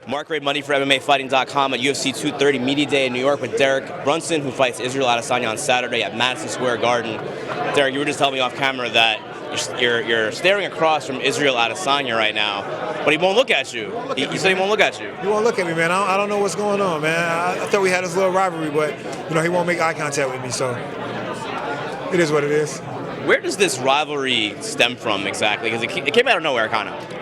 Mark Ray Money for MMAfighting.com at UFC 230 Media Day in New York with Derek Brunson, who fights Israel Adesanya on Saturday at Madison Square Garden. Derek, you were just telling me off camera that you're staring across from Israel Adesanya right now, but he won't look at you. He said he won't look at you. He won't look at me, man. I don't know what's going on, man. I thought we had this little rivalry, but he won't make eye contact with me, so it is what it is. Where does this rivalry stem from exactly? Because it came out of nowhere, kind of.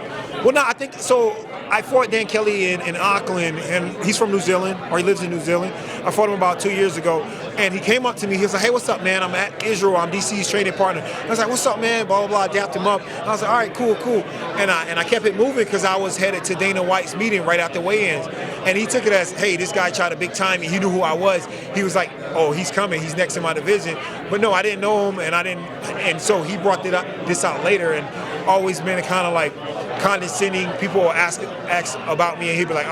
Well, no, I think so. I fought Dan Kelly in Auckland, and he's from New Zealand, or he lives in New Zealand. I fought him about 2 years ago, and he came up to me. He was like, "Hey, what's up, man? I'm at Israel. I'm DC's training partner." I was like, "What's up, man?" Blah, blah, blah. I dapped him up. I was like, "All right, cool, cool." And I kept it moving because I was headed to Dana White's meeting right after weigh-ins. And he took it as, hey, this guy tried to big time me. He knew who I was. He was like, oh, he's coming. He's next in my division. But no, I didn't know him, and so he brought this out later, and always been kind of like condescending. People will ask about me, and he'd be like,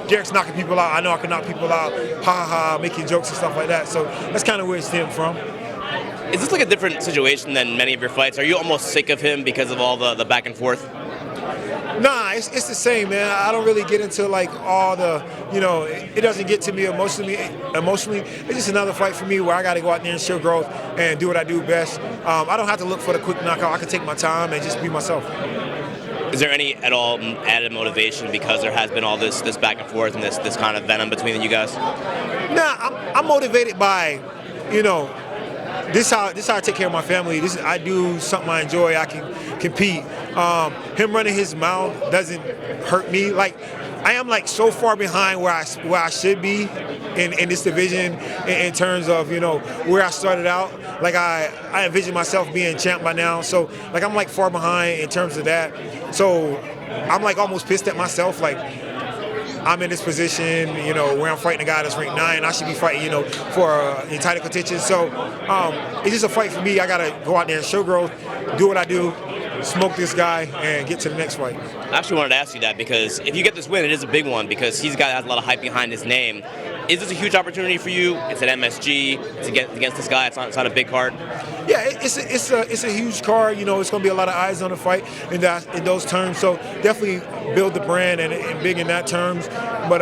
Derek's knocking people out. I know I can knock people out. Ha ha, making jokes and stuff like that. So that's kind of where it stemmed from. Is this like a different situation than many of your fights? Are you almost sick of him because of all the back and forth? Nah, it's the same, man. I don't really get into like all the, it doesn't get to me emotionally. It's just another fight for me where I got to go out there and show growth and do what I do best. I don't have to look for the quick knockout. I can take my time and just be myself. Is there any at all added motivation because there has been all this back and forth and this kind of venom between you guys? Nah, I'm motivated by, this how I take care of my family. I do something I enjoy. I can compete. Him running his mouth doesn't hurt me. Like, I am like so far behind where I should be in this division in terms of where I started out. Like I envision myself being champ by now. So like I'm like far behind in terms of that. So I'm like almost pissed at myself. Like I'm in this position, where I'm fighting a guy that's ranked 9. I should be fighting, for in title contention. So it's just a fight for me. I gotta go out there and show growth, do what I do, smoke this guy, and get to the next fight. I actually wanted to ask you that because if you get this win, it is a big one because he's a guy that has a lot of hype behind his name. Is this a huge opportunity for you? It's at MSG. It's against this guy. It's not a big card. Yeah, it's a huge card. It's going to be a lot of eyes on the fight in those terms. So definitely build the brand and big in that terms. But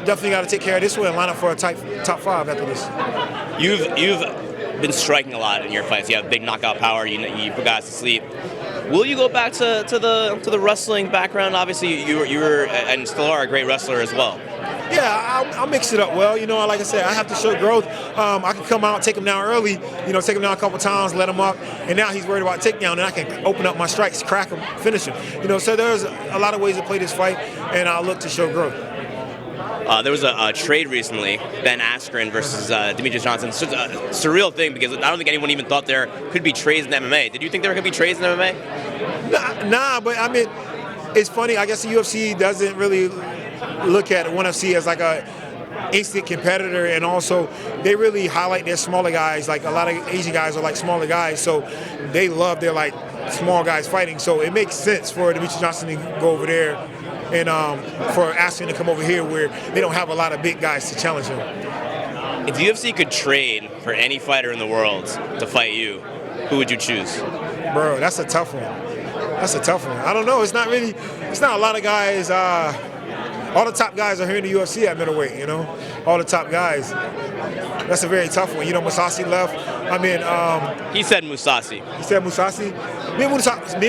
definitely got to take care of this one and line up for a top 5 after this. You've been striking a lot in your fights. You have big knockout power. You put guys to sleep. Will you go back to the wrestling background? Obviously, you were and still are a great wrestler as well. Yeah, I'll mix it up well. Like I said, I have to show growth. I can come out, take him down early, take him down a couple times, let him up, and now he's worried about takedown, and I can open up my strikes, crack him, finish him. So there's a lot of ways to play this fight, and I'll look to show growth. There was a trade recently, Ben Askren versus Demetrious Johnson. It's just a surreal thing because I don't think anyone even thought there could be trades in MMA. Did you think there could be trades in MMA? Nah, but I mean, it's funny. I guess the UFC doesn't really look at ONE FC as like a instant competitor, and also they really highlight their smaller guys. Like a lot of Asian guys are like smaller guys, so they love their like small guys fighting. So it makes sense for Demetrious Johnson to go over there, and for Askren to come over here where they don't have a lot of big guys to challenge him. If the UFC could trade for any fighter in the world to fight you, who would you choose? Bro, that's a tough one. I don't know. It's not a lot of guys. All the top guys are here in the UFC at middleweight, all the top guys. That's a very tough one. Mousasi left. I mean, he said Mousasi. He said Mousasi. Me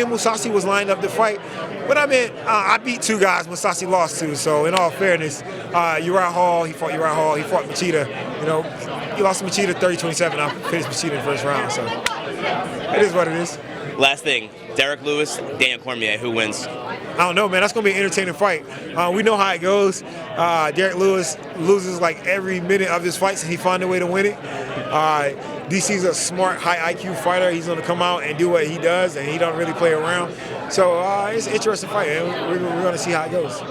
and Mousasi was lined up to fight. But I mean, I beat 2 guys Mousasi lost to. So in all fairness, Uriah Hall, he fought Uriah Hall. He fought Machida. He lost to Machida 30-27. I finished Machida in the first round. So it is what it is. Last thing, Derek Lewis, Daniel Cormier, who wins? I don't know, man. That's going to be an entertaining fight. We know how it goes. Derek Lewis loses like every minute of his fights, and he finds a way to win it. DC's a smart, high IQ fighter. He's going to come out and do what he does, and he don't really play around. So it's an interesting fight, and we're going to see how it goes.